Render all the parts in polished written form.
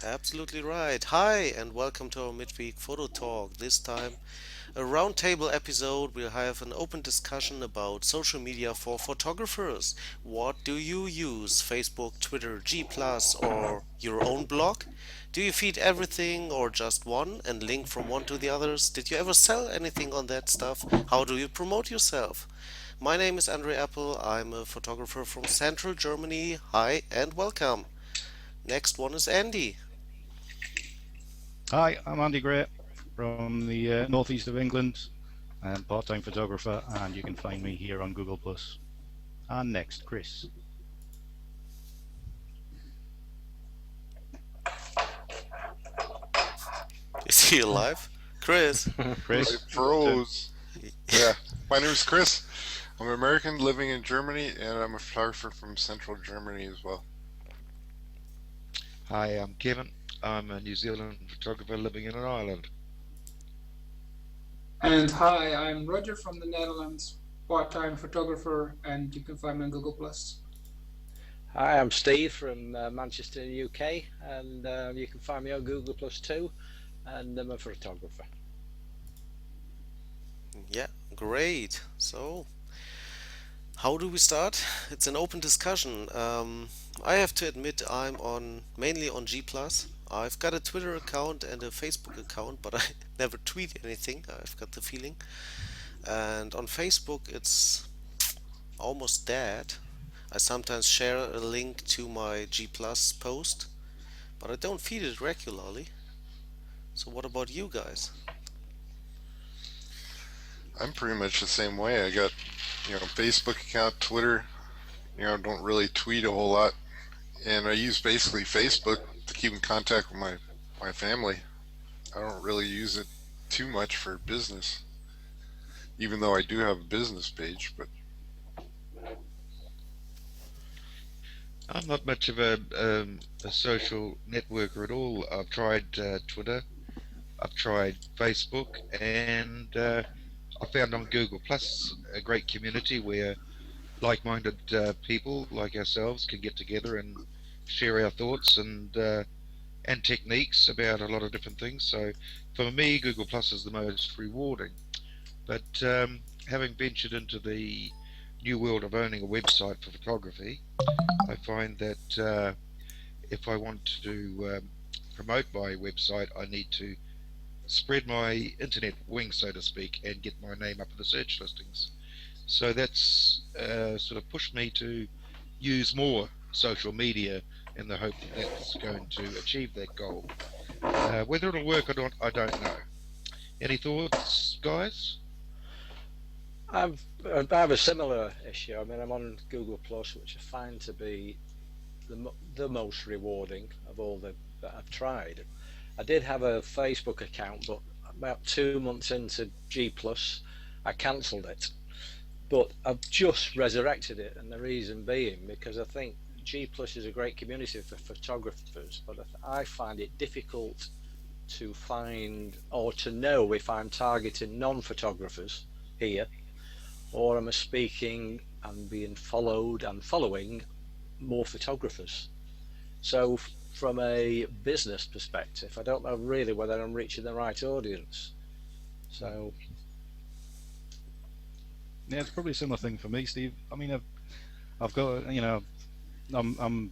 Absolutely right. Hi, and welcome to our midweek photo talk. This time, a roundtable episode. We'll have an open discussion about social media for photographers. What do you use? Facebook, Twitter, G, or your own blog? Do you feed everything or just one and link from one to the others? Did you ever sell anything on that stuff? How do you promote yourself? My name is Andre Appel. I'm a photographer from Central Germany. Hi, and welcome. Next one is Andy. Hi, I'm Andy Gray from the northeast of England. I'm a part-time photographer, and you can find me here on Google Plus. And next, Chris. Is he alive? Chris. I Chris, your turn. froze. Yeah, my name is Chris. I'm an American living in Germany, and I'm a photographer from Central Germany as well. Hi, I'm Kevin. I'm a New Zealand photographer living in an island. And hi, I'm Roger from the Netherlands, part-time photographer, and you can find me on Google Plus. Hi, I'm Steve from Manchester, UK, and you can find me on Google Plus too, and I'm a photographer. Yeah, great. So, how do we start? It's an open discussion. I have to admit I'm on mainly on G+. I've got a Twitter account and a Facebook account, but I never tweet anything. I've got the feeling. And on Facebook, it's almost dead. I sometimes share a link to my G Plus post, but I don't feed it regularly. So what about you guys? I'm pretty much the same way. I got, Facebook account, Twitter. Don't really tweet a whole lot, and I use basically Facebook to keep in contact with my family. I don't really use it too much for business, even though I do have a business page. But I'm not much of a social networker at all. I've tried Twitter, I've tried Facebook, and I found on Google Plus a great community where like-minded people like ourselves can get together and share our thoughts and techniques about a lot of different things. So for me, Google Plus is the most rewarding. But having ventured into the new world of owning a website for photography, I find that if I want to promote my website, I need to spread my internet wings, so to speak, and get my name up in the search listings. So that's sort of pushed me to use more social media in the hope that that's going to achieve that goal. Whether it'll work or not, I don't know. Any thoughts, guys? I have a similar issue. I mean, I'm on Google Plus, which I find to be the most rewarding of all that I've tried. I did have a Facebook account, but about 2 months into G Plus, I cancelled it. But I've just resurrected it, and the reason being because I think G Plus is a great community for photographers, but I find it difficult to find or to know if I'm targeting non-photographers here, or am I speaking and being followed and following more photographers. So from a business perspective, I don't know really whether I'm reaching the right audience. So Yeah, it's probably a similar thing for me, Steve. I mean, I've got I'm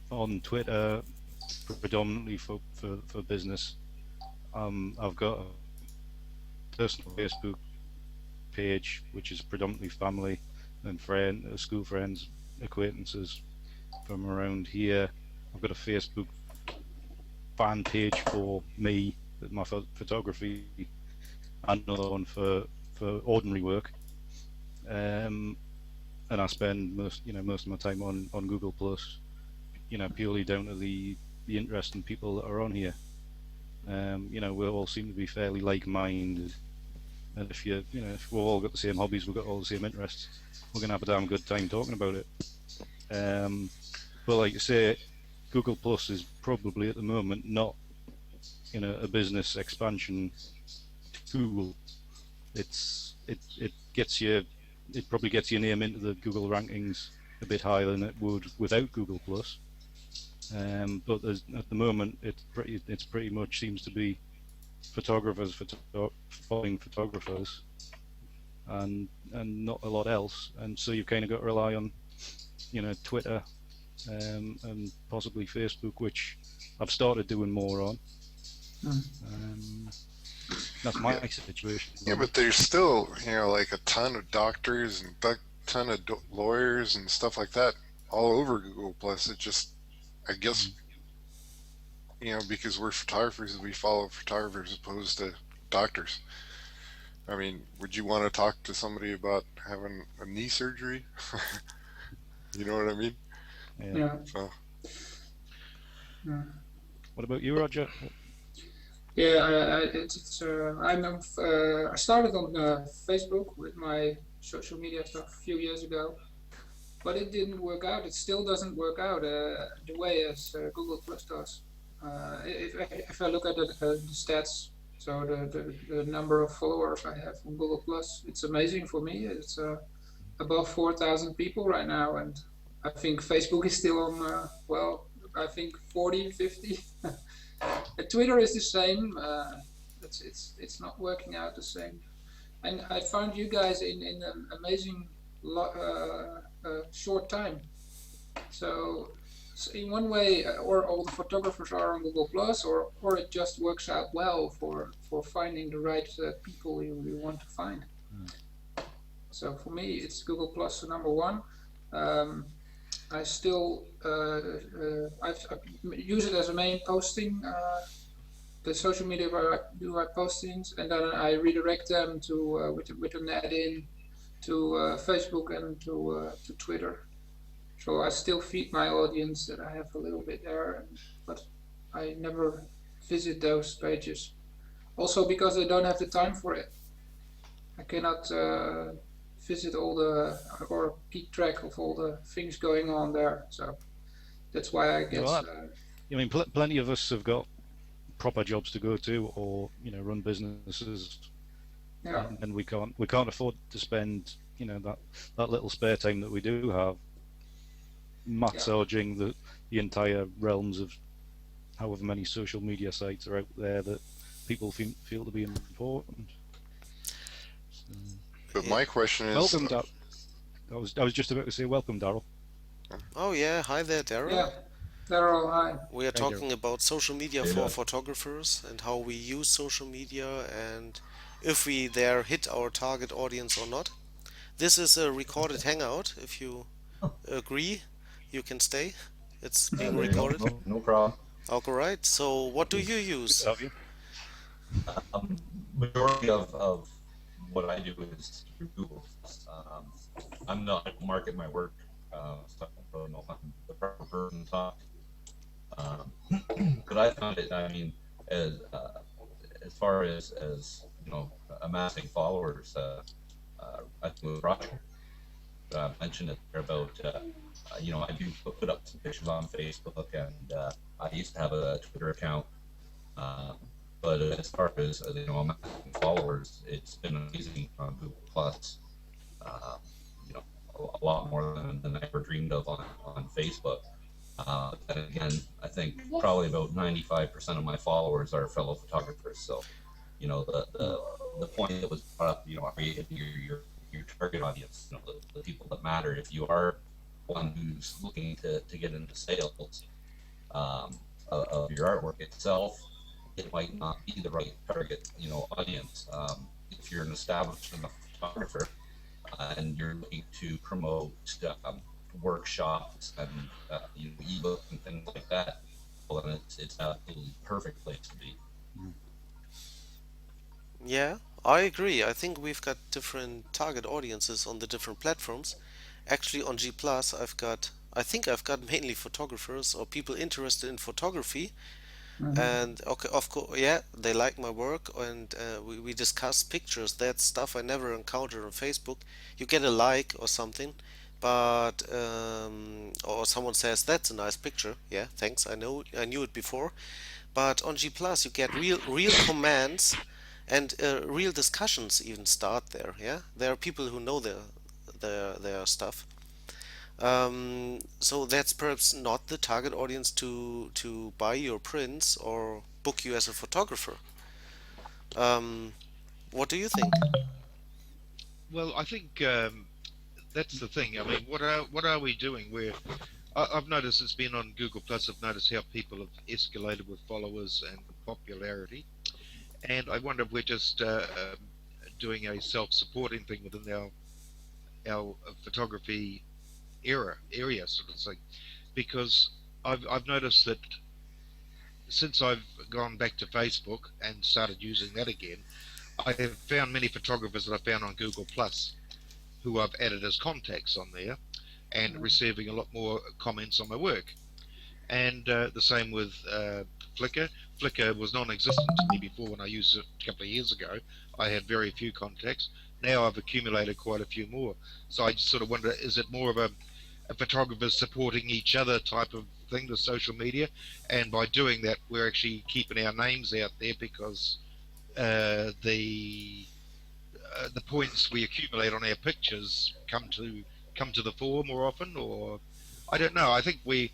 on Twitter predominantly for business. I've got a personal Facebook page which is predominantly family and school friends, acquaintances from around here. I've got a Facebook fan page for me, my photography, and another one for ordinary work. And I spend most of my time on Google Plus, purely down to the interesting people that are on here. We all seem to be fairly like-minded, and if if we've all got the same hobbies, we've got all the same interests, we're gonna have a damn good time talking about it. But like you say, Google Plus is probably at the moment not a business expansion tool. It gets you, it probably gets your name into the Google rankings a bit higher than it would without Google Plus. But at the moment, it's pretty much seems to be photographers following photographers, and not a lot else. And so you've kind of got to rely on, Twitter, and possibly Facebook, which I've started doing more on. Um, that's Yeah, my situation at the yeah, moment. but there's still like a ton of doctors and a ton of lawyers and stuff like that all over Google Plus. It just, I guess, because we're photographers, we follow photographers as opposed to doctors. I mean, would you want to talk to somebody about having a knee surgery? You know what I mean? Yeah. Yeah. So, Yeah. What about you, Roger? Yeah, I started on Facebook with my social media stuff a few years ago, but it didn't work out. It still doesn't work out the way as Google Plus does. If I look at the stats, so the number of followers I have on Google Plus, it's amazing for me. It's above 4,000 people right now, and I think Facebook is still on, well, I think 40, 50. Twitter is the same. It's not working out the same. And I found you guys in an amazing short time. So, in one way, or all the photographers are on Google Plus, or it just works out well for finding the right people you want to find. So for me, it's Google Plus number one. Um, I still I use it as a main posting, the social media where I do my postings, and then I redirect them to with an add-in to Facebook and to Twitter. So I still feed my audience that I have a little bit there, but I never visit those pages. Also because I don't have the time for it. I cannot visit all the or keep track of all the things going on there. So that's why I get. Well, I mean, plenty of us have got proper jobs to go to, or run businesses, Yeah, and we can't afford to spend that little spare time that we do have yeah, massaging the entire realms of however many social media sites are out there that people feel to be important. So, but Yeah. my question is, welcome, Dar. I was just about to say welcome, Daryl. Oh yeah, hi there, Daryl. yeah. They're all high. We are Hey, Daryl. talking about social media Hey for there. photographers and how we use social media and if we there hit our target audience or not. This is a recorded hangout. If you agree, you can stay. It's being There you go. recorded. No problem. All right. So, what do Good. you Good to use? have you. Majority of what I do is through Google. I'm not I don't market my work, so I don't really know if I'm the proper person to talk. But I found it. I mean, as far as amassing followers, I think with Roger mentioned it there about I do put up some pictures on Facebook, and I used to have a Twitter account. Uh, but as far as amassing followers, it's been amazing on Google Plus. Uh, you know, a lot more than I ever dreamed of on Facebook. And again, I think probably about 95% of my followers are fellow photographers. So, the point that was brought up, are you hitting your target audience? The people that matter. If you are one who's looking to get into sales, of your artwork itself, it might not be the right target, audience. If you're an established enough photographer, and you're looking to promote workshops and ebooks and things like that, well, then it's absolutely perfect place to be. Yeah, I agree. I think we've got different target audiences on the different platforms. Actually, on G Plus, I think I've got mainly photographers or people interested in photography. Mm-hmm. And okay, of course, yeah, they like my work, and we discuss pictures. That's stuff I never encounter on Facebook. You get a like or something, but or someone says that's a nice picture. Yeah, thanks. I knew it before. But on G Plus, you get real comments and real discussions even start there. Yeah, there are people who know their stuff. So that's perhaps not the target audience to buy your prints or book you as a photographer. Um, what do you think? Well, I think that's the thing. I mean, what are we doing? I've noticed it's been on Google Plus. I've noticed how people have escalated with followers and popularity, and I wonder if we're just doing a self-supporting thing within our photography area sort of thing. Because I've noticed that since I've gone back to Facebook and started using that again, I have found many photographers that I found on Google Plus who I've added as contacts on there and receiving a lot more comments on my work. And the same with Flickr. Flickr was non-existent to me before when I used it a couple of years ago. I had very few contacts. Now I've accumulated quite a few more. So I just sort of wonder, is it more of a photographer supporting each other type of thing, the social media? And by doing that, we're actually keeping our names out there because the points we accumulate on our pictures come to the fore more often, or I don't know. I think we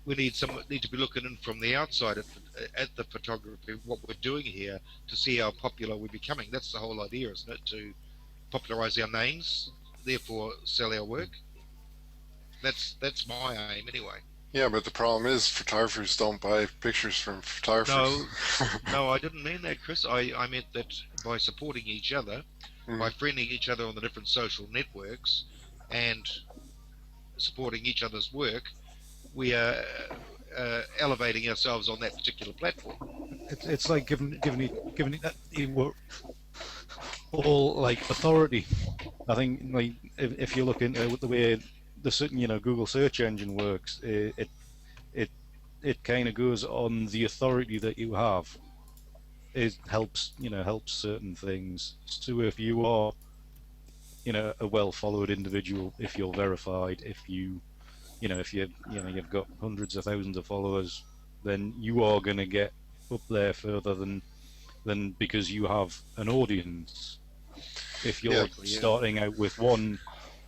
need to be looking in from the outside at the photography, what we're doing here, to see how popular we're becoming. That's the whole idea, isn't it? To popularize our names, therefore sell our work. That's my aim anyway. Yeah, but the problem is photographers don't buy pictures from photographers. No, no, I didn't mean that, Chris. I meant that by supporting each other, by Mhm. friending each other on the different social networks, and supporting each other's work, we are elevating ourselves on that particular platform. It's like giving it all like authority. I think like if you look into the way Google search engine works, it it kind of goes on the authority that you have. It helps certain things. So if you are a well followed individual, if you're verified, if you've got hundreds of thousands of followers, then you are going to get up there further than because you have an audience. If Yeah, you're starting out with one,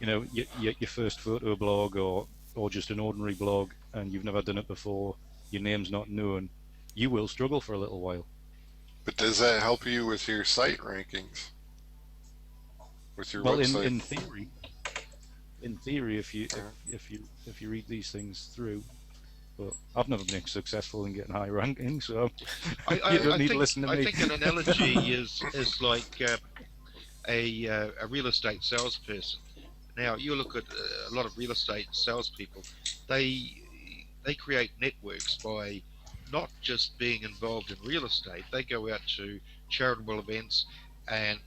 your first photo blog or just an ordinary blog, and you've never done it before, your name's not known, you will struggle for a little while. but does that help you with your site rankings, with your Well, website? in theory, if you read these things through, but I've never been successful in getting high ranking, so you don't need to listen to I me. think an analogy is like a real estate salesperson. Now you look at a lot of real estate salespeople; they they create networks by not just being involved in real estate. They go out to charitable events and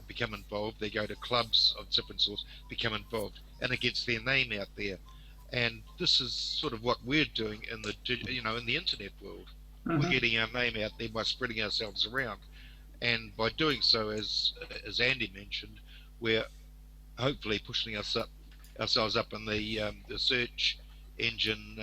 become involved. They go to clubs of different sorts, become involved, and it gets their name out there. And this is sort of what we're doing in in the internet world. We're Mm-hmm. getting our name out there by spreading ourselves around, and by doing so, as Andy mentioned, we're hopefully pushing ourselves up in the search engine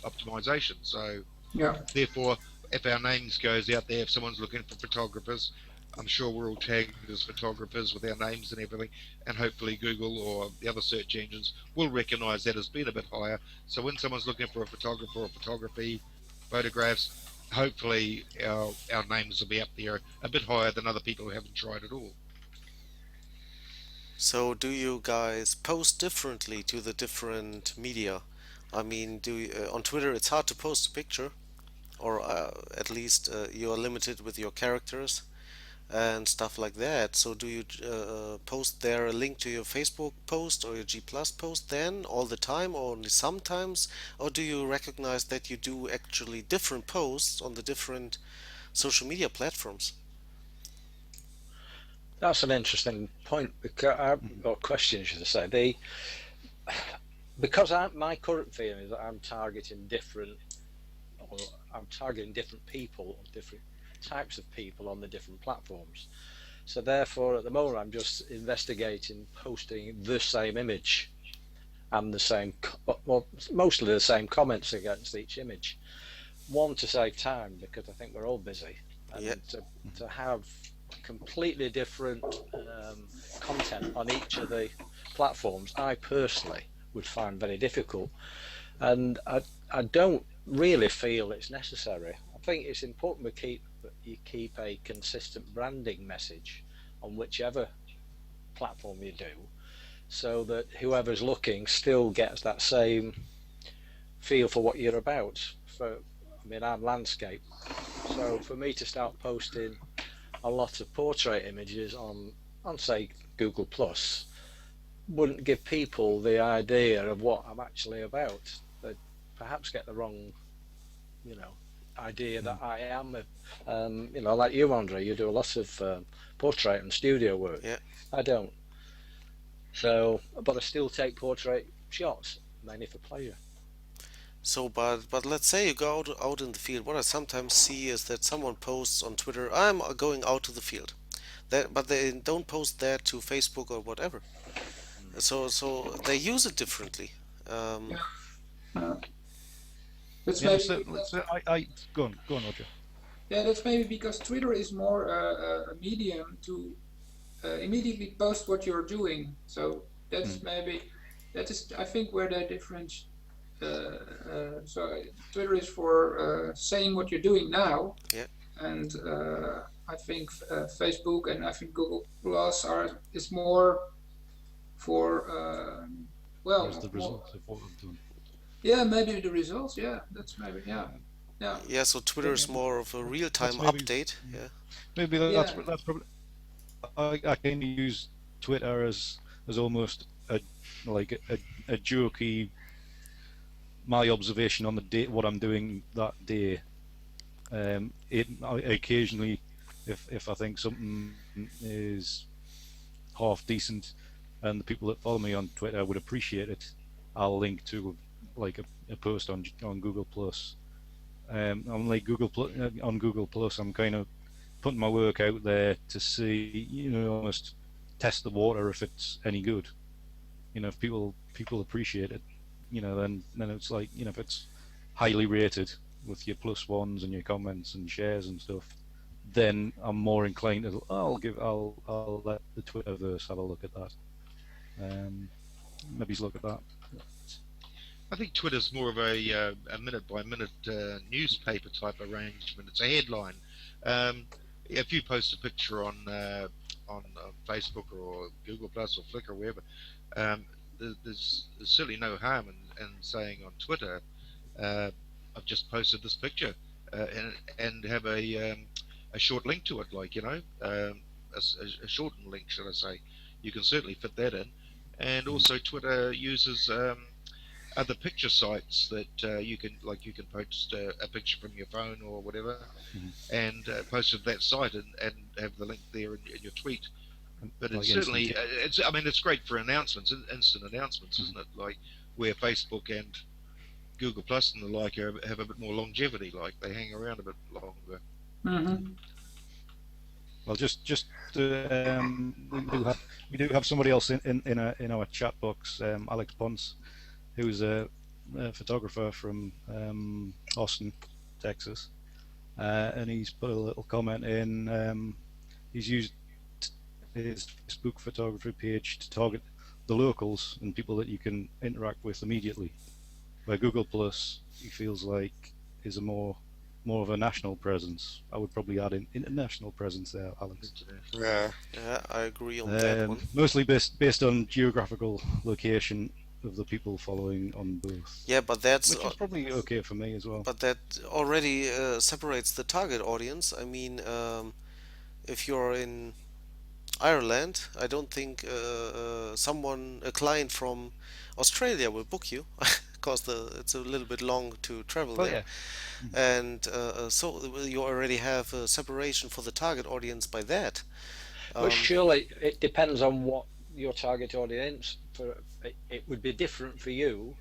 optimization. So Yeah. therefore, if our names goes out there, if someone's looking for photographers, I'm sure we're all tagged as photographers with our names and everything, and hopefully Google or the other search engines will recognise that as being a bit higher. So when someone's looking for a photographer or photography, photographs, hopefully our names will be up there a bit higher than other people who haven't tried at all. So do you guys post differently to the different media? I mean, on Twitter it's hard to post a picture, or at least you are limited with your characters and stuff like that. So do you post there a link to your Facebook post or your G Plus post then all the time or only sometimes? Or do you recognize that you do actually different posts on the different social media platforms? That's an interesting point, or question, should I say? Because my current feeling is that or I'm targeting different people, or different types of people on the different platforms. So therefore, at the moment, I'm just investigating posting the same image and well, mostly the same comments against each image. One, to save time, because I think we're all busy, Yeah. and to have completely different content on each of the platforms. I personally would find very difficult. And I don't really feel it's necessary. I think it's important you keep a consistent branding message on whichever platform you do, so that whoever's looking still gets that same feel for what you're about. I'm landscape, so for me to start posting a lot of portrait images on say Google Plus wouldn't give people the idea of what I'm actually about. They'd perhaps get the wrong, you know, idea that I am. Like you, Andre, you do a lot of portrait and studio work. Yeah. I don't. So, but I still take portrait shots, mainly for pleasure. So, but let's say you go out in the field. What I sometimes see is that someone posts on Twitter, "I'm going out to the field," but they don't post that to Facebook or whatever. Mm. So they use it differently. Um, Yeah. Uh, that's Yeah, maybe so, because so I go on, Roger. yeah, that's maybe because Twitter is more a medium to immediately post what you're doing. So that's maybe that is I think where the difference. So Twitter is for saying what you're doing now, yeah. and I think Facebook and I think Google Plus is more for There's the more, results of what we've done. yeah, maybe the results, yeah, that's maybe, yeah, yeah, Yeah, so Twitter is more of a real-time That's maybe update. Yeah. maybe yeah, that's probably I kind of use Twitter as almost a jokey my observation on the day what I'm doing that day. Occasionally, if I think something is half decent, and the people that follow me on Twitter would appreciate it, I'll link to like a post on Google Plus. On like on Google Plus, I'm kind of putting my work out there to see, almost test the water if it's any good. If people appreciate it, then it's like, if it's highly rated with your plus ones and your comments and shares and stuff, then I'm more inclined to I'll let the Twitterverse have a look at that. Maybe look at that. I think Twitter's more of a minute by minute newspaper type arrangement. It's a headline. If you post a picture on Facebook or Google Plus or Flickr or wherever, there's certainly no harm in saying on Twitter, I've just posted this picture, and have a short link to it, like a shortened link, should I say? You can certainly fit that in, and also Twitter uses other picture sites that you can post a picture from your phone or whatever, and post it to that site and have the link there in your tweet. But it's certainly it's great for announcements, instant announcements, isn't it? Like where Facebook and Google Plus and the like have a bit more longevity, like they hang around a bit longer. mm-hmm. Well, we do have somebody else in our chat box, Alex Ponce, who's a photographer from Austin, Texas, and he's put a little comment in. He's used his Facebook photography page to target the locals and people that you can interact with immediately. Where Google Plus, he feels like, is a more of a national presence. I would probably add in international presence there, Alex. Yeah. Yeah, I agree on that one. Mostly based on geographical location of the people following on both. Yeah, but that's which is probably okay for me as well. But that already separates the target audience. I mean, if you're in Ireland, I don't think a client from Australia will book you because it's a little bit long to travel there. Yeah. And so you already have a separation for the target audience by that. But surely it depends on what your target audience for. It would be different for you,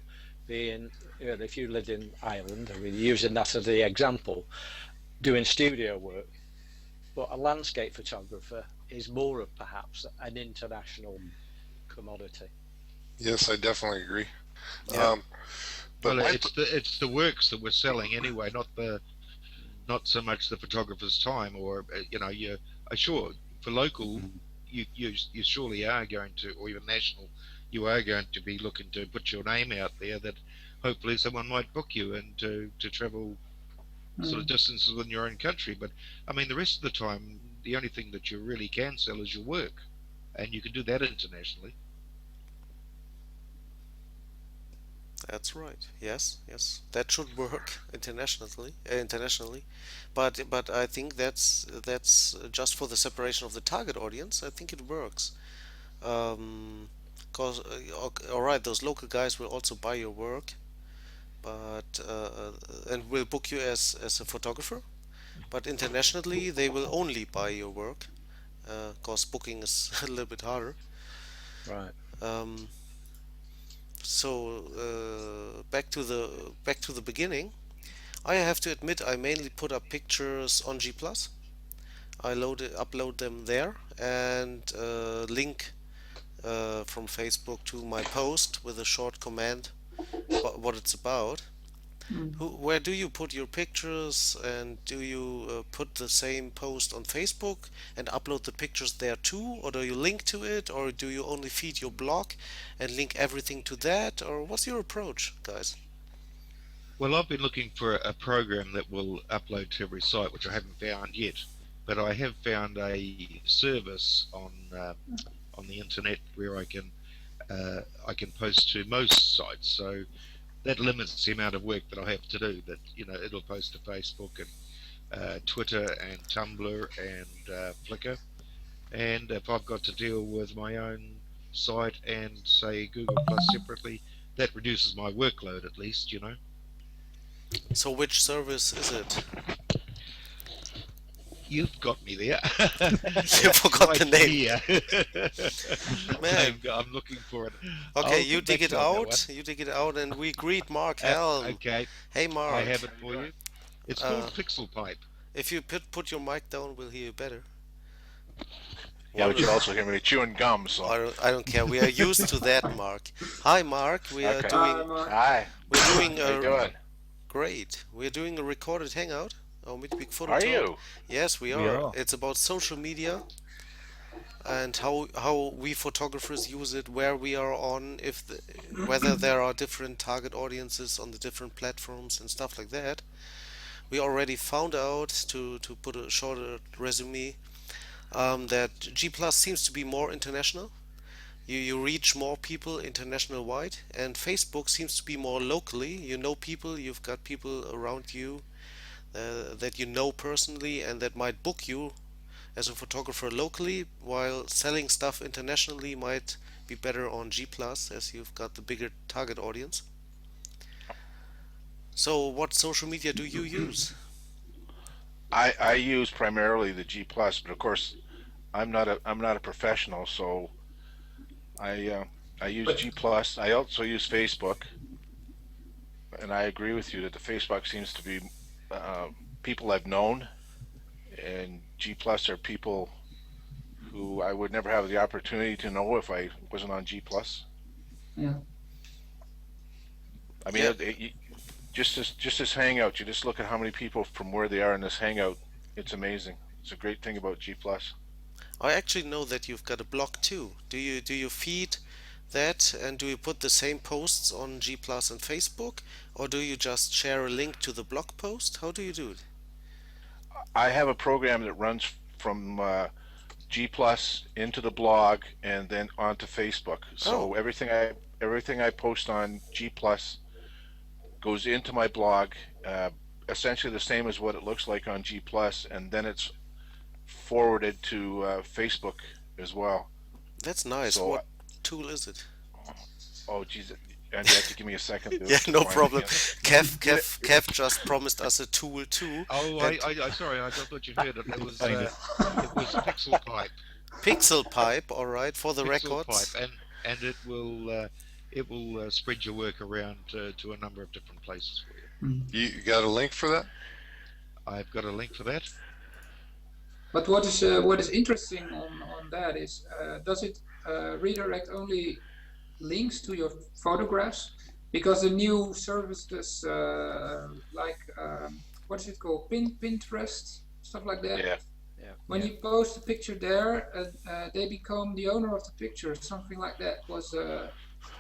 being if you lived in Ireland, I mean, using that as the example, doing studio work. But a landscape photographer is more of perhaps an international commodity. Yes, I definitely agree. Yeah. But well, it's the works that we're selling anyway, not so much the photographer's time, or sure for local, you surely are going to, or even national, you are going to be looking to put your name out there, that hopefully someone might book you and to travel sort of distances within your own country. But I mean, the rest of the time, the only thing that you really can sell is your work, and you can do that internationally. That's right. Yes, yes. That should work internationally, but I think that's just for the separation of the target audience. I think it works. Cause all right, those local guys will also buy your work, but and will book you as a photographer. But internationally, they will only buy your work. Cause booking is a little bit harder. Right. Um, so back to the beginning. I have to admit, I mainly put up pictures on G Plus. Upload them there, and link from Facebook to my post with a short comment about what it's about. Where do you put your pictures, and do you put the same post on Facebook and upload the pictures there too, or do you link to it, or do you only feed your blog and link everything to that, or what's your approach, guys? Well, I've been looking for a program that will upload to every site, which I haven't found yet. But I have found a service on the internet where I can post to most sites. So that limits the amount of work that I have to do. That it'll post to Facebook and Twitter and Tumblr and Flickr. And if I've got to deal with my own site and say Google Plus separately, that reduces my workload at least. So which service is it? You've got me there. You forgot the Right name. here. Man. I'm looking for it. Okay, I'll you come dig back it to you on that out. one. You dig it out, and we greet Mark Helm. Okay, Hey, I Mark. have it for you. It's called Uh, Pixel Pipe. if you put your mic down, we'll hear you better. Yeah, but you Wonderful. also hear me chewing gum, so. I don't care. We are used to that, Mark. Hi, Mark. We are Okay. doing Mark. Hi. we're doing How you doing? great. We're doing a recorded hangout. Our Midweek Photo Are Talk. you? Yes, we We are. are. It's about social media and how we photographers use it, where we are on, whether there are different target audiences on the different platforms and stuff like that. We already found out, to put a shorter resume, that G Plus seems to be more international. You reach more people international wide, and Facebook seems to be more locally. You know people, you've got people around you that you know personally and that might book you as a photographer locally, while selling stuff internationally might be better on G Plus as you've got the bigger target audience. So, what social media do you use? I use primarily the G Plus, but of course I'm not a professional, so I uh, I use But G Plus. I also use Facebook, and I agree with you that the Facebook seems to be uh, people I've known, and G Plus are people who I would never have the opportunity to know if I wasn't on G Plus. yeah, I mean, Yeah, just this hangout, you just look at how many people from where they are in this hangout. It's amazing. It's a great thing about G Plus. I actually know that you've got a blog too. Do you feed that, and do you put the same posts on G Plus and Facebook, or do you just share a link to the blog post? How do you do it? I have a program that runs from G Plus into the blog and then onto Facebook. Oh, So everything I post on G Plus goes into my blog, uh, essentially the same as what it looks like on G Plus, and then it's forwarded to Facebook as well. that's nice. So, What tool is it? oh geez, and you have to give me a second Yeah, to no find it problem. again. Kev just promised us a tool too. Oh, And I sorry, I thought you'd heard it. Find it. It was Pixel Pipe. Pixel Pipe, all right, for the Pixel records. Pipe, and it will spread your work around to a number of different places for you. You got a link for that? I've got a link for that. but what is interesting on that is does it redirect only links to your photographs? Because the new services like what is it called, Pinterest, stuff like that. Yeah, Yeah. When Yeah. you post a picture there, they become the owner of the picture. Something like that was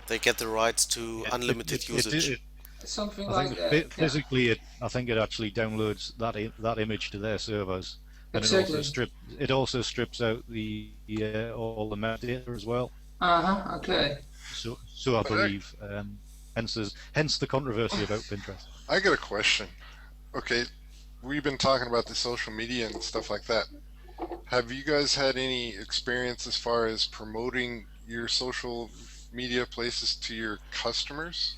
They get the rights to It, it, it, unlimited it, usage. it something I think like that. Yeah, physically, I think it actually downloads that image to their servers, and exactly. it also strips out the all the metadata as well. Uh-huh. Okay. So I But believe, hence the controversy about Pinterest. I got a question. Okay, we've been talking about the social media and stuff like that. Have you guys had any experience as far as promoting your social media places to your customers,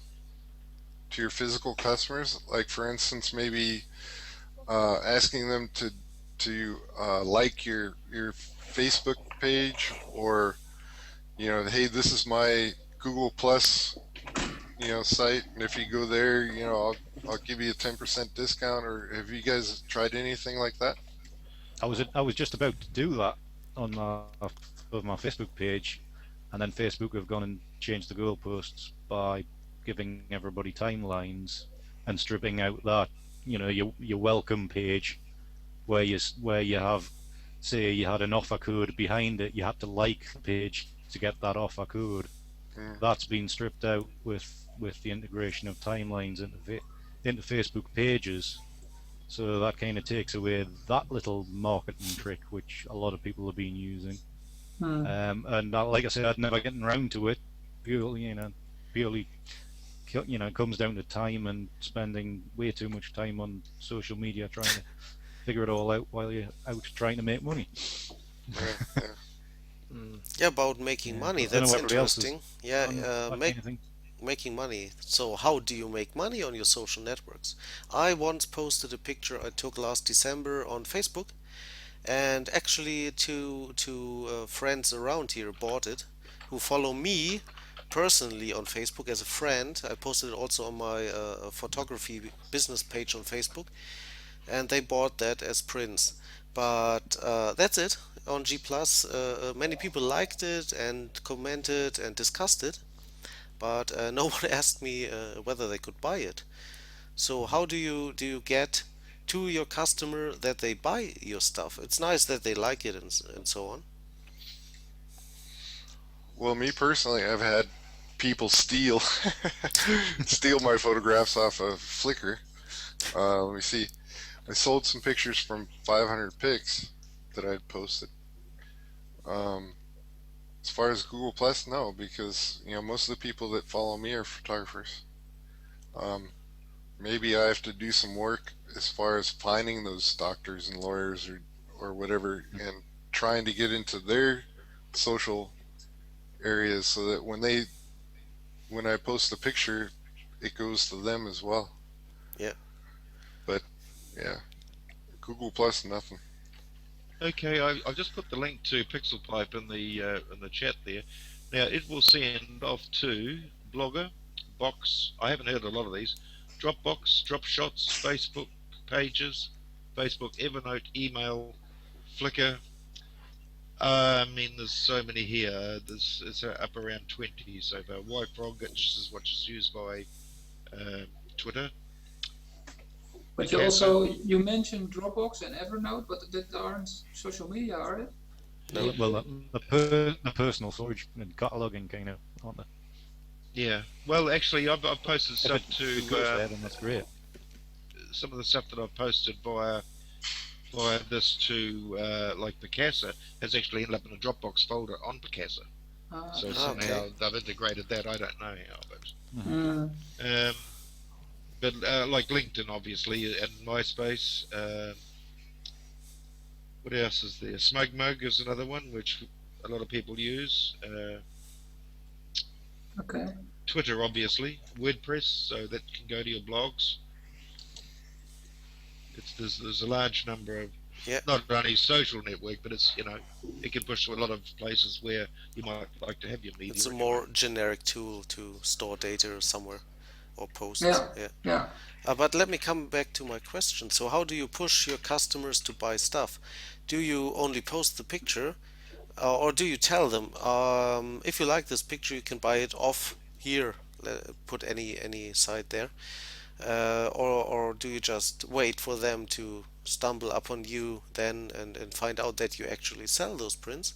to your physical customers? Like, for instance, maybe asking them to like your Facebook page, or hey, this is my Google Plus site, and if you go there, I'll give you a 10% discount. Or have you guys tried anything like that? I was just about to do that on my Facebook page, and then Facebook have gone and changed the goalposts by giving everybody timelines and stripping out that your welcome page where you have, say, you had an offer code behind it, you had to like the page to get that offer code. Mm, That's been stripped out with the integration of timelines into Facebook pages. So that kind of takes away that little marketing trick which a lot of people have been using. Hmm. And like I said, I'd never getting around to it. Purely, purely, it comes down to time and spending way too much time on social media trying to figure it all out while you're out trying to make money. yeah, yeah. Mm. Yeah, about making Yeah, money. I don't know That's what everybody else has interesting. Yeah, done that kind of thing. making money. So how do you make money on your social networks? I once posted a picture I took last December on Facebook, and actually two friends around here bought it, who follow me personally on Facebook as a friend. I posted it also on my photography business page on Facebook, and they bought that as prints. But that's it. On G Plus, many people liked it and commented and discussed it, but no one asked me whether they could buy it. So how do you get to your customer that they buy your stuff? It's nice that they like it and so on. Well, me personally, I've had people steal steal my photographs off of Flickr. Let me see. I sold some pictures from 500 pics that I'd posted. Um, as far as Google Plus, no, because most of the people that follow me are photographers. Um, Maybe I have to do some work as far as finding those doctors and lawyers or whatever, and trying to get into their social areas so that when I post a picture, it goes to them as well. Yeah. But yeah, Google Plus, nothing. Okay, I've just put the link to Pixel Pipe in the chat there. Now it will send off to Blogger, Box. I haven't heard a lot of these. Dropbox, Drop Shots, Facebook Pages, Facebook Evernote, email, Flickr. I mean, there's so many here. It's up around 20 so far. YFrog, which is used by Twitter, But you Picasa. also you mentioned Dropbox and Evernote, but that aren't social media, are they? No. Well, the personal storage and cataloging kind of, aren't they? Yeah. Well, actually, I've posted If it, stuff if it to goes there, then that's great. some of the stuff that I've posted via this to like Picasa has actually ended up in a Dropbox folder on Picasa. So Okay. somehow they've integrated that. I don't know how, Mm. but like LinkedIn, obviously, and MySpace. What else is there? SmugMug is another one which a lot of people use. Okay. Twitter, obviously, WordPress, so that can go to your blogs. There's a large number of Yeah. not only social network, but it's it can push to a lot of places where you might like to have your media It's a anyway. more generic tool to store data somewhere or post. Yeah. Yeah. Yeah. But let me come back to my question. So, how do you push your customers to buy stuff? Do you only post the picture, or do you tell them, if you like this picture, you can buy it off here? Put any site there, or do you just wait for them stumble upon you then and find out that you actually sell those prints?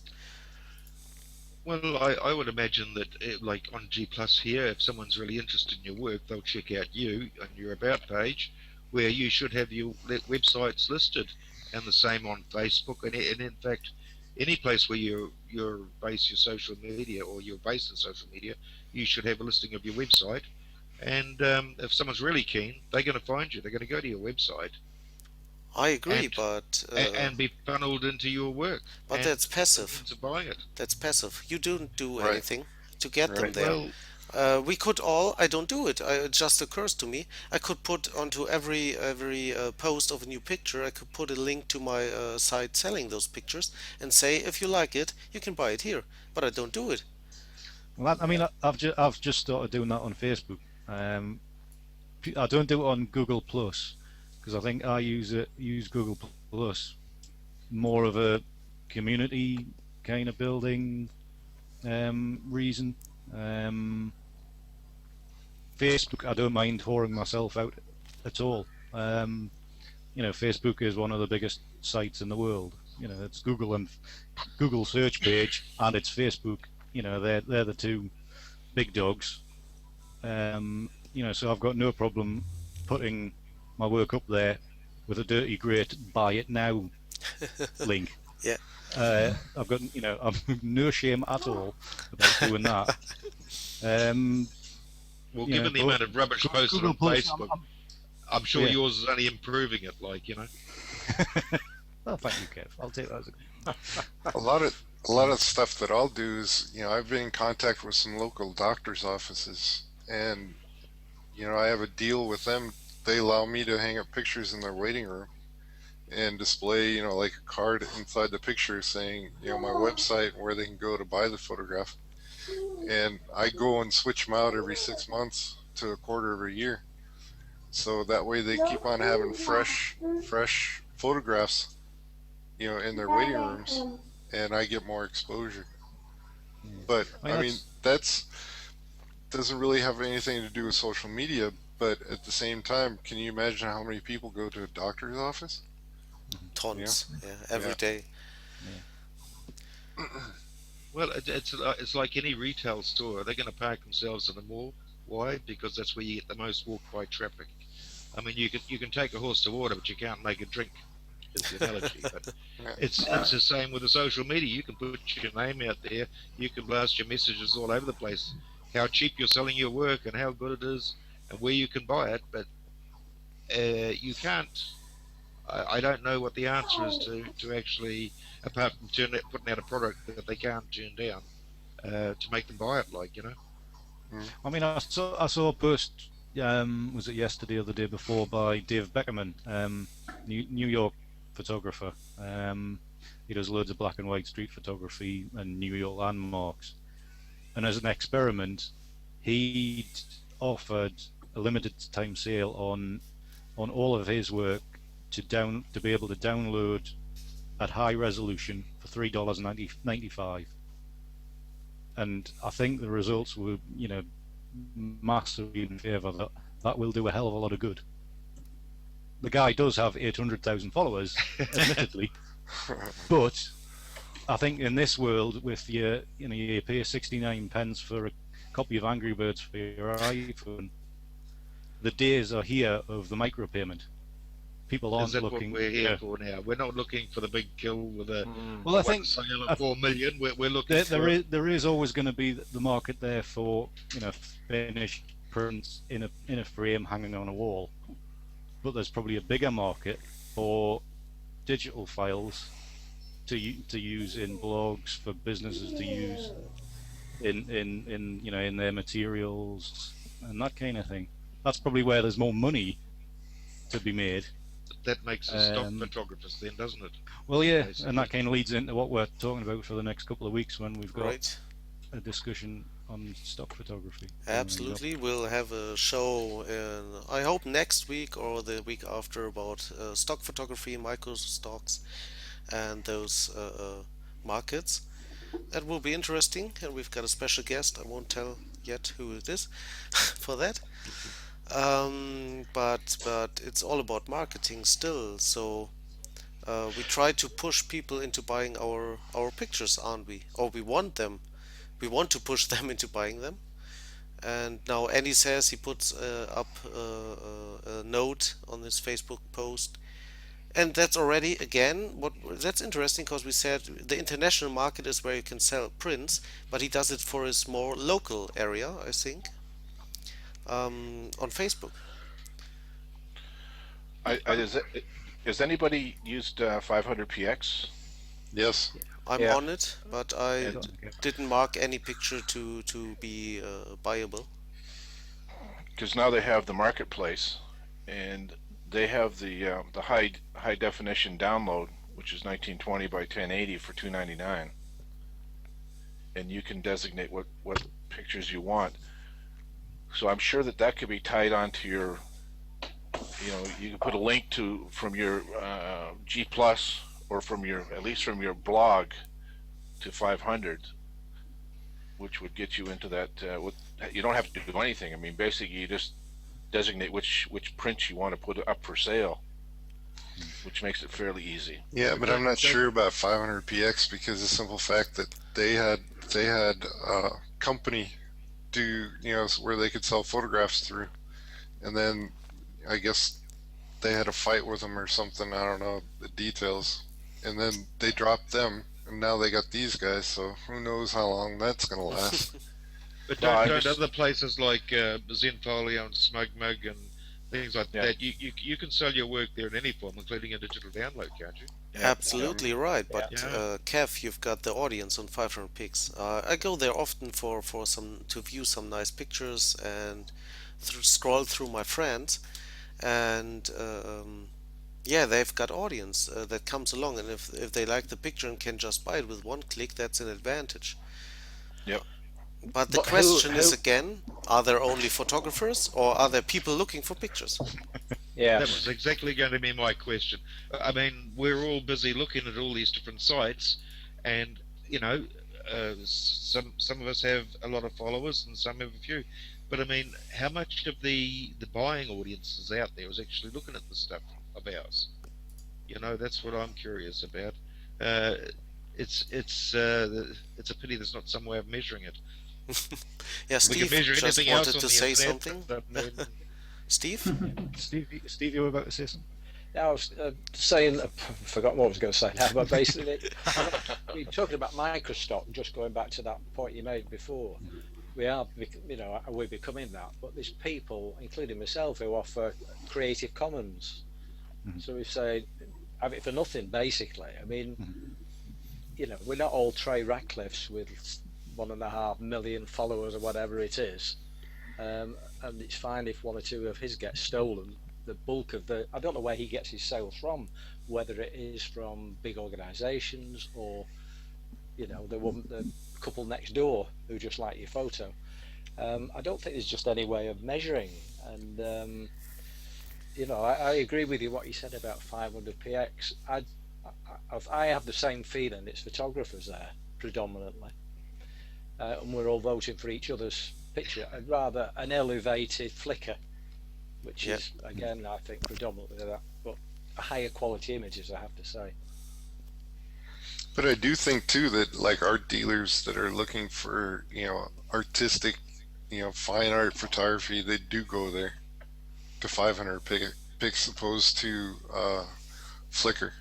Well, I would imagine that, like on G Plus here, if someone's really interested in your work, they'll check out you on your About page, where you should have your websites listed, and the same on Facebook, and in fact, any place where you base your social media or you're based in social media, you should have a listing of your website. And if someone's really keen, they're going to find you. They're going to go to your website I agree, and but be funneled into your work but and that's the passive. means of buying it. That's passive. You don't do Right, anything to get them right. there. Well, We could all. I don't do it. It just occurs to me. I could put onto every post of a new picture. I could put a link to my site selling those pictures and say, if you like it, you can buy it here. But I don't do it. Well, I mean, I've just started doing that on Facebook. Um, I don't do it on Google Plus because I think I use Google Plus more of a community kind of building reason. Um, Facebook, I don't mind whoring myself out at all. Facebook is one of the biggest sites in the world. It's Google and Google search page, and it's Facebook. They're the two big dogs. So I've got no problem putting my work up there with a dirty great buy it now link. Yeah. I've got I've no shame at all about doing that. Um, well, given the but amount of rubbish posted Google on Plus, Facebook, I'm sure yeah. yours is only improving it. Oh, thank you, Kev. I'll take that as A lot of a lot of stuff that I'll do is, I've been in contact with some local doctors' offices, and I have a deal with them. They allow me to hang up pictures in their waiting room and display, like a card inside the picture saying, my website and where they can go to buy the photograph. And I go and switch them out every 6 months to a quarter of a year. So that way they keep on having fresh photographs, in their waiting rooms, and I get more exposure. But I mean, I mean, that's doesn't really have anything to do with social media. But at the same time, can you imagine how many people go to a doctor's office? Yeah, Tons. Yeah. Every yeah, day. Well, it's like any retail store. They're going to park themselves in the mall. Why? Because that's where you get the most walk-by traffic. I mean, you can take a horse to water, but you can't make it drink. Is the analogy. But yeah. it's the same with the social media. You can put your name out there. You can blast your messages all over the place. How cheap you're selling your work and how good it is and where you can buy it, but you can't. I don't know what the answer is to actually, apart from putting out a product that they can't turn down, to make them buy it. Mm. I mean, I saw a post. Was it yesterday or the day before by Dave Beckerman, New York photographer. He does loads of black and white street photography and New York landmarks. And as an experiment, he'd offered a limited time sale on all of his work to be able to download at high resolution for $3.95. And I think the results were, massively in favour that will do a hell of a lot of good. The guy does have 800,000 followers, admittedly, but I think in this world, with you pay 69 pence for a copy of Angry Birds for your iPhone, the days are here of the micropayment. People Is aren't that what looking. we're here for now? We're not looking for the big kill with a Well, I one think sale of 4 million. We're looking for there is always going to be the market there for finished prints in a frame hanging on a wall, but there's probably a bigger market for digital files to use in blogs, for businesses to use in their materials and that kind of thing. That's probably where there's more money to be made. that makes us stock Um, photographers, then, doesn't it? Well, yeah, and Basically. that kind of leads into what we're talking about for the next couple of weeks when we've got Right. a discussion on stock photography. Absolutely. We'll have a show I hope next week or the week after about stock photography, micro stocks, and those markets. That will be interesting, and we've got a special guest. I won't tell yet who it is for that. But it's all about marketing still. So We try to push people into buying our pictures, aren't we? Or we want to push them into buying them. And now Andy says he puts up a note on his Facebook post, and that's already again what that's interesting because we said the international market is where you can sell prints, but he does it for his more local area, I think, on Facebook. I has anybody used 500px? Yes. I'm Yeah. on it, but Yeah, I don't get didn't mark any picture to be buyable. Because now they have the marketplace, and they have the high definition download, which is 1920 by 1080 for 299, and you can designate what pictures you want. So I'm sure that could be tied onto your, you can put a link to from your G Plus or from your at least from your blog to 500, which would get you into that. You don't have to do anything. I mean, basically, you just designate which prints you want to put up for sale, which makes it fairly easy. Yeah, but I'm not sure about 500px because of the simple fact that they had a company do where they could sell photographs through, and then I guess they had a fight with them or something. I don't know the details, and then they dropped them, and now they got these guys. So who knows how long that's gonna last? But No, I don't just- other places like Zenfolio and Smugmug and things like Yeah. that, you can sell your work there in any form, including a digital download, can't you? Absolutely right, but Yeah. Kev, you've got the audience on 500 pics. I go there often for some to view some nice pictures and scroll through my friends, and yeah, they've got audience that comes along, and if they like the picture and can just buy it with one click, that's an advantage. Yep. But the But question is who? again, are there only photographers or are there people looking for pictures? Yeah. That was exactly going to be my question. I mean, we're all busy looking at all these different sites, and some of us have a lot of followers and some have a few. But I mean, how much of the buying audiences out there is actually looking at the stuff of ours? That's what I'm curious about. Uh, it's a pity there's not some way of measuring it. Yeah, We can Steve measure just anything else wanted on to the say internet, something. but I mean, Steve? Steve, you were about to say something? Yeah, I was saying, forgot what I was going to say now, but basically, we're talking about microstock, just going back to that point you made before. We're becoming that, but there's people, including myself, who offer Creative Commons. So we say, have it for nothing, basically. I mean, we're not all Trey Ratcliffes with 1.5 million followers or whatever it is. And it's fine if one or two of his get stolen. The bulk of I don't know where he gets his sales from, whether it is from big organisations or, the couple next door who just like your photo. I don't think there's just any way of measuring. And, I agree with you what you said about 500px. I have the same feeling. It's photographers there, predominantly. And we're all voting for each other's picture. I'd rather an elevated flicker, which is, again, I think predominantly that, but higher quality images, I have to say. But I do think too that like art dealers that are looking for artistic, fine art photography, they do go there to 500 pics opposed to Flickr.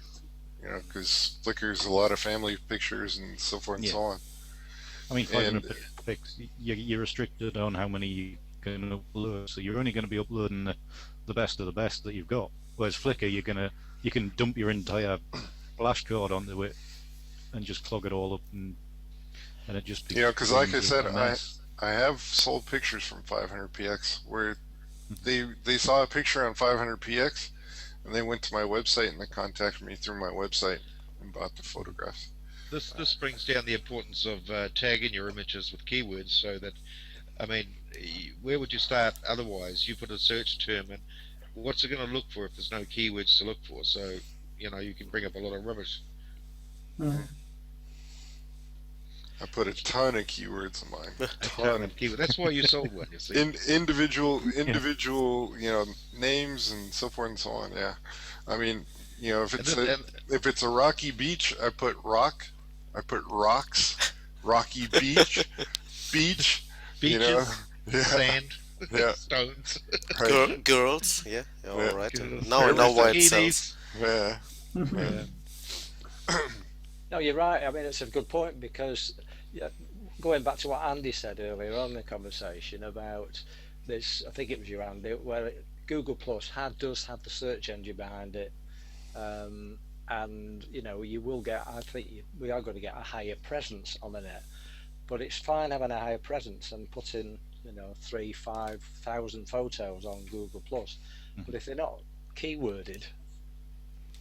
Because Flickr is a lot of family pictures and so forth and so on. I mean, 500 pics, you're restricted on how many you can upload, so you're only going to be uploading the best of the best that you've got. Whereas Flickr, you can dump your entire flash card onto it and just clog it all up, and it just because like I said, a mess. I have sold pictures from 500px where they saw a picture on 500px and they went to my website and they contacted me through my website and bought the photographs. This brings down the importance of tagging your images with keywords, so that, I mean, where would you start otherwise? You put a search term in, what's it going to look for if there's no keywords to look for? So, you can bring up a lot of rubbish. I put a ton of keywords in mine. A ton of keywords. That's why you sold one, you see. Individual, names and so forth and so on. Yeah, I mean, You know, And then, and if it's a rocky beach, I put rock. I put rocks. Rocky beach, beach. You know, beaches, yeah, sand, yeah, stones, right, Girls, yeah, yeah, all yeah, right. girls, Now I know why it everything. sells. bikinis. Yeah, yeah. Yeah, No, you're right. I mean, it's a good point because yeah, going back to what Andy said earlier on in the conversation about this, I think it was you, Andy, where Google Plus does have the search engine behind it, and you will get. I think we are going to get a higher presence on the net, but it's fine having a higher presence and putting 3, 5 thousand photos on Google Plus, but if they're not keyworded,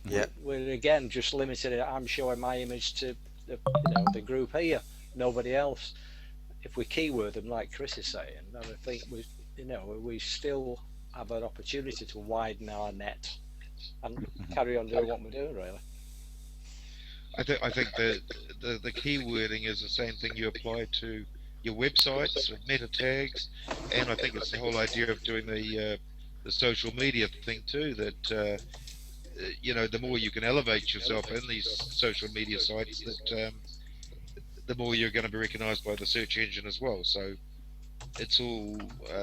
Yeah, we're again just limited it. I'm showing my image to the group here, nobody else. If we keyword them, like Chris is saying, then I think we still have an opportunity to widen our net and carry on doing what we're doing, really. I think the keywording is the same thing you apply to your websites of meta tags, and I think it's the whole idea of doing the social media thing too. That the more you can elevate yourself in these social media sites, that the more you're going to be recognised by the search engine as well. So it's all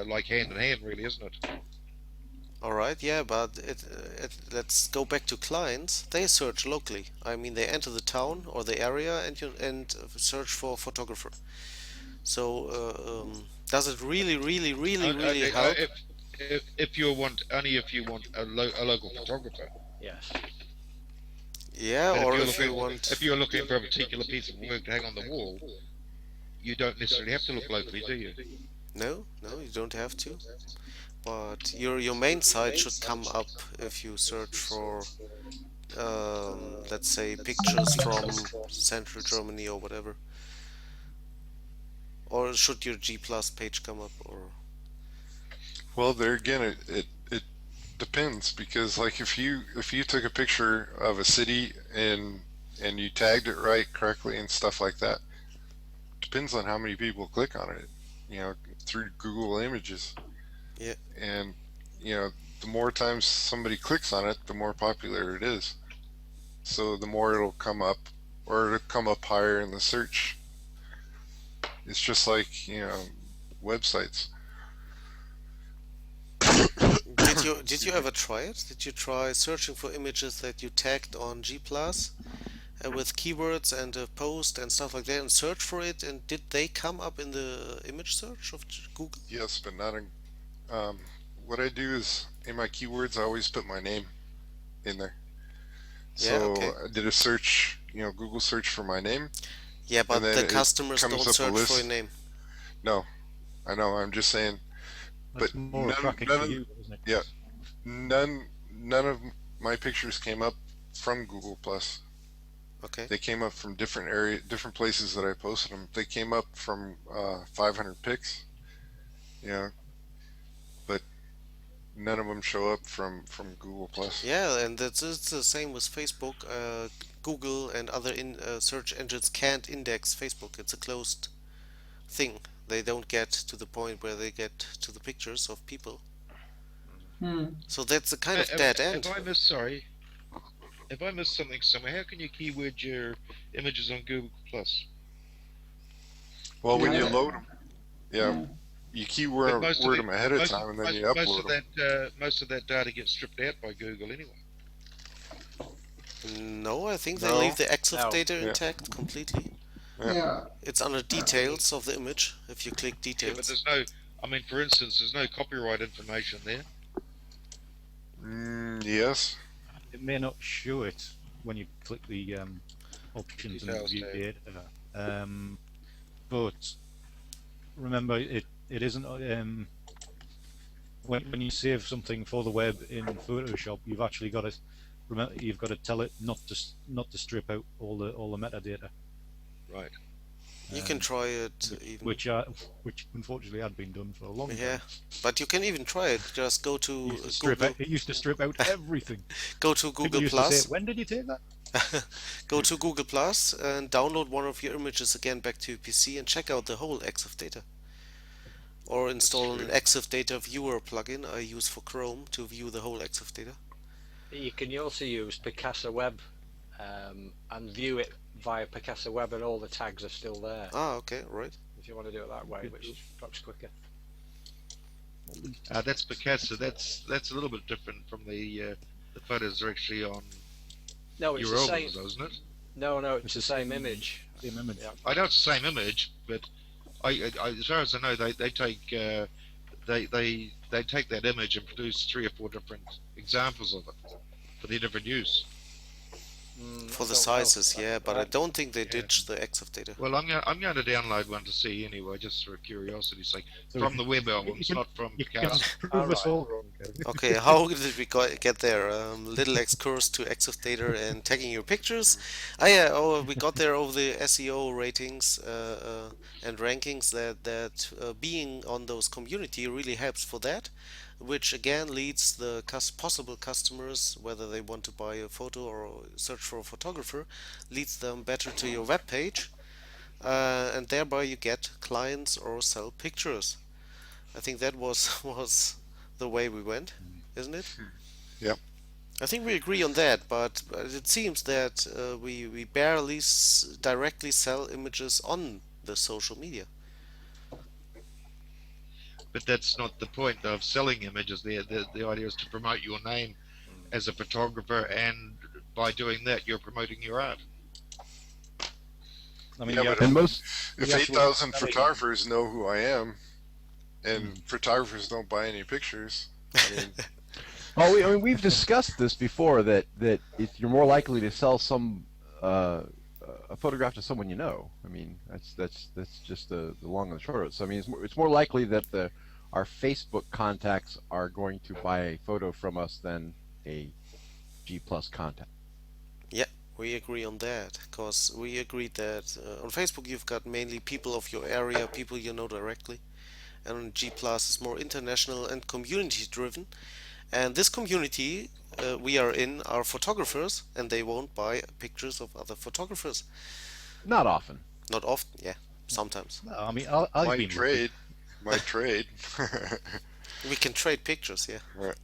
like hand in hand, really, isn't it? all right, yeah, but let's go back to clients. They search locally. I mean, they enter the town or the area and search for photographer. So, does it really, really, really, really help? If you want only if you want a local photographer, Yes. Yeah, but or if you want. if you're looking for a particular piece of work to hang on the wall, you don't necessarily have to look locally, do you? No, no, you don't have to. But your main site should come up if you search for, let's say, pictures from central Germany or whatever. Or should your G Plus page come up? Or Well, there again, it depends because like if you took a picture of a city and you tagged it right correctly and stuff like that, depends on how many people click on it. You know, through Google Images, yeah, and the more times somebody clicks on it, the more popular it is. So the more it'll come up, or it'll come up higher in the search. It's just like websites. did you ever try it? Did you try searching for images that you tagged on G Plus with keywords and a post and stuff like that, and search for it? And did they come up in the image search of Google? Yes, but not in. Um, what I do is in my keywords, I always put my name in there. Yeah, So okay. I did a search, Google search for my name, Yeah, and but then the it customers comes don't up a search for your list. name. No, I know. I'm just saying, but That's more tracking none for of you, isn't it, yeah, Chris? none of my pictures came up from Google Plus. Okay. They came up from different places that I posted them. They came up from 500 pics, you know, but none of them show up from Google Plus. Yeah, and it's the same with Facebook. Google and other search engines can't index Facebook. It's a closed thing. They don't get to the point where they get to the pictures of people. Hmm. So that's a kind of If, dead if end. I miss, sorry, if I missed something somewhere, how can you keyword your images on Google Plus? Well, when you Yeah. load them, yeah, Yeah. you But keyword word them ahead of time, and then you most upload of them. that most of that data gets stripped out by Google anyway. No, I think they leave No, the EXIF No. data yeah, intact completely. yeah. Yeah. It's under details of the image if you click Yeah, but details. there's no. I mean, for instance, there's no copyright information there. Yes. It may not show it when you click the options and Details view tab. data, but remember it isn't when you save something for the web in Photoshop, you've actually got to remember you've got to tell it not to strip out all the metadata, Right. You can try it even. which unfortunately had been done for a long Yeah, time. but you can even try it. Just go It to used to strip Google. out, it used to strip out everything. Go to People Google used to say, Plus. "When did you take that?" Go to Google Plus and download one of your images again back to your PC and check out the whole EXIF data. Or That's install an true. EXIF data viewer plugin I use for Chrome to view the whole EXIF data. You can also use Picasa Web and view it via Picasa Web, and all the tags are still there. Ah, okay, right. If you want to do it that way, which is perhaps quicker. That's Picasso. That's a little bit different from the photos are actually on No, it's your the same. albums, isn't it? No, it's the same image. Same image. Yeah. I know it's the same image, but as far as I know, they take they take that image and produce 3 or 4 different examples of it for their different use. For I the don't know. sizes, yeah, but I don't think they Yeah. ditched the EXIF data. Well, I'm going to download one to see anyway, just for curiosity's sake, So from the web albums, you can- not from You can Picasso. prove us all wrong, Kevin. Okay, how did we get there? Little excursus to EXIF data and tagging your pictures. Yeah, we got there over the SEO ratings and rankings that being on those community really helps for that, which again leads the possible customers, whether they want to buy a photo or search for a photographer, leads them better to your web page, and thereby you get clients or sell pictures. I think that was was the way we went, isn't it? Yep. I think we agree on that, but it seems that we barely directly sell images on the social media. But that's not the point of selling images. The idea is to promote your name as a photographer, and by doing that, you're promoting your art. I mean, Yeah, you but have- And most, If Yeah, 8,000 well, photographers know who I am, and photographers don't buy any pictures, I mean, I mean, we've discussed this before that if you're more likely to sell a photograph to someone you know. I mean, that's just the long and the short of it. So I mean, it's more likely that our Facebook contacts are going to buy a photo from us than a G plus contact. We agree on that, because we agreed that on Facebook you've got mainly people of your area, people you know directly, and on G Plus is more international and community driven. And this community we are in are photographers, and they won't buy pictures of other photographers. Not often. Not often, yeah, sometimes. No, I mean, I've my been trade, my trade. We can trade pictures, yeah. Right.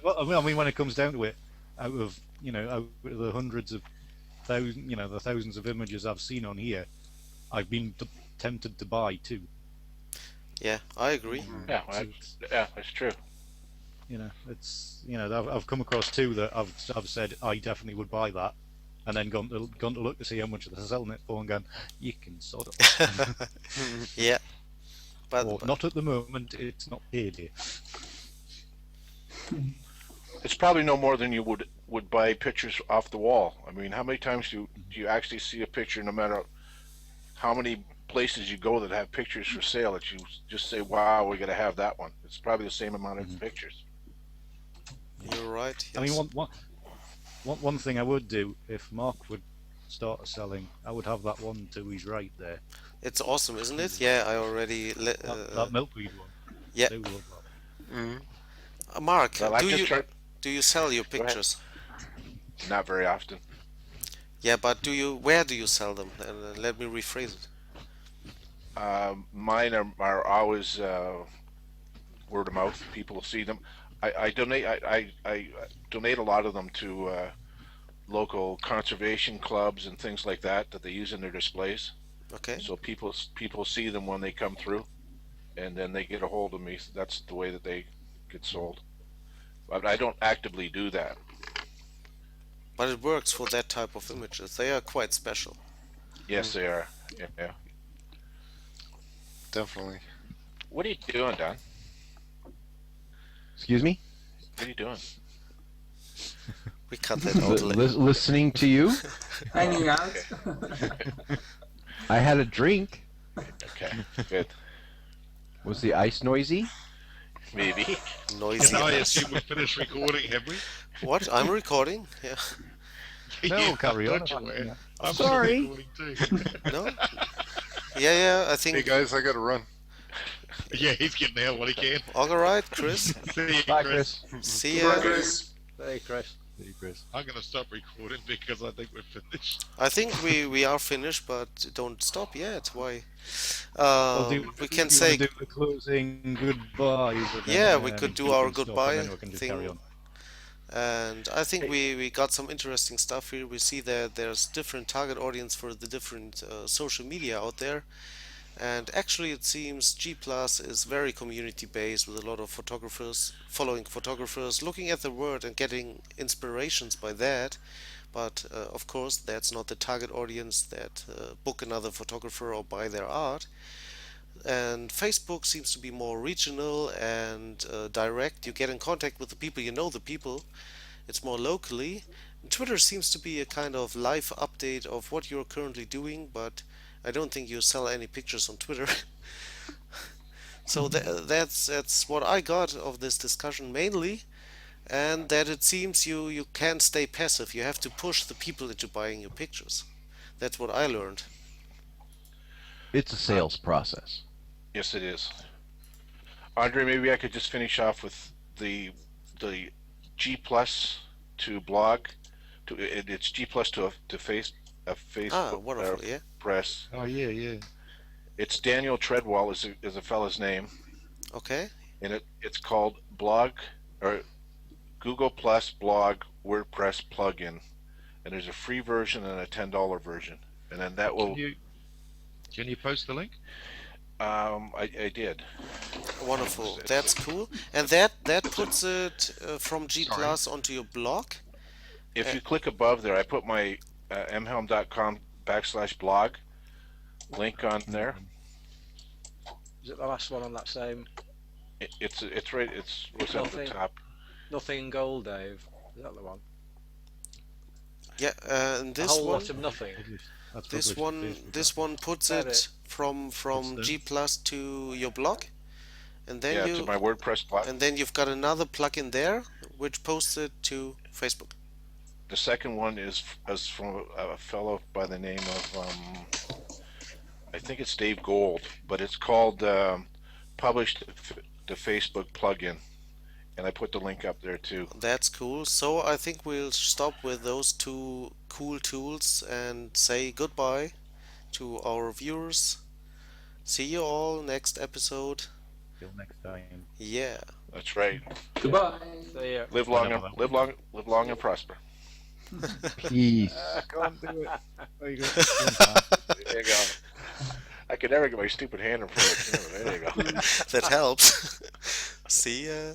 Well, I mean, when it comes down to it, out of the hundreds of the thousands of images I've seen on here, I've been tempted to buy too. Yeah, I agree. Yeah, So that's true. it's I've come across two that I've said I definitely would buy that, and then gone to look to see how much they're selling it for, and gone, you can sort of, Yeah, but, or not at the moment. It's not paid here. It's probably no more than you would buy pictures off the wall. I mean, how many times do you actually see a picture, no matter how many places you go that have pictures for sale, that you just say, wow, we got to have that one? It's probably the same amount of pictures. you're right. I mean, Yes. one thing I would do if Mark would start selling, I would have that one to his right there. It's awesome, isn't it? Yeah, I already. That milkweed one. Yeah. They will love that. Mhm. Mark, Well, I just try, do you sell your ahead. pictures? not very often. Yeah, but where do you sell them? And let me rephrase it. Mine are always word of mouth. People see them. I donate. I donate a lot of them to local conservation clubs and things like that they use in their displays. Okay. So people see them when they come through, and then they get a hold of me. That's the way that they get sold. But I don't actively do that. But it works for that type of images. They are quite special. Yes, they are. Yeah. Definitely. What are you doing, Don? Excuse me. What are you doing? We cut that out. Listening to you. Hanging out. I had a drink. Okay, good. Was the ice noisy? Maybe. Noisy. I ass. assume we finished recording, have we? What? I'm recording? Yeah. No, carry on. Don't you worry. Yeah. I'm Sorry. recording too. No? Yeah, I Hey think. guys, I gotta run. Yeah, he's getting out what he can. All right, Chris. See you, Bye, Chris. Chris. See ya. Progress. Hey, Chris. Hey, Chris. I'm gonna stop recording because I think we're finished. I think we are finished, but don't stop yet. Why? We can you say wanna do the closing goodbyes. and then, Yeah, we could do our can stop, goodbye and then we can just carry thing. on. And I think Hey, we got some interesting stuff here. We see that there's different target audience for the different social media out there. And actually, it seems G Plus is very community based with a lot of photographers following photographers, looking at the world and getting inspirations by that. But of course, that's not the target audience that book another photographer or buy their art. And Facebook seems to be more regional and direct. You get in contact with the people, you know the people. It's more locally. Twitter seems to be a kind of live update of what you're currently doing, but I don't think you sell any pictures on Twitter. So that's what I got of this discussion mainly, and that it seems you can't stay passive. You have to push the people into buying your pictures. That's what I learned. It's a um, sales process. yes, it is. Andre, maybe I could just finish off with the G plus to blog it's G plus to a Ah, Facebook wonderful, yeah. press. Oh yeah, yeah. It's Daniel Treadwell is a fella's name, Okay. and it's called blog or Google Plus blog WordPress plugin, and there's a free version and a $10 version, and then that Can will you post the link? I did. Wonderful. It's That's cool. And that it's a puts it from G Sorry. Plus onto your blog. if Uh, you click above there, I put my mhelm.com/blog link on there. Is it the last one on that same? It's right. It's what's at the Nothing. top. Nothing in gold, Dave. Is that the one? yeah, and A this whole one, lot of nothing. That's this published on one, Facebook. this one puts Got it it. from It's G Plus to your blog, and then Yeah, to my WordPress blog. you've got another plugin there which posts it to Facebook. The second one is from a fellow by the name of I think it's Dave Gold, but it's called published to Facebook plugin, and I put the link up there too. That's cool. So I think we'll stop with those two cool tools and say goodbye to our viewers. See you all next episode. Till next time. Yeah. That's right. Goodbye. See ya. Live long Whenever and that live was. long, live long and prosper. Peace. I can't do it. There you go. There you go. I could never get my stupid hand in front of the camera. There you go. That helps. See ya.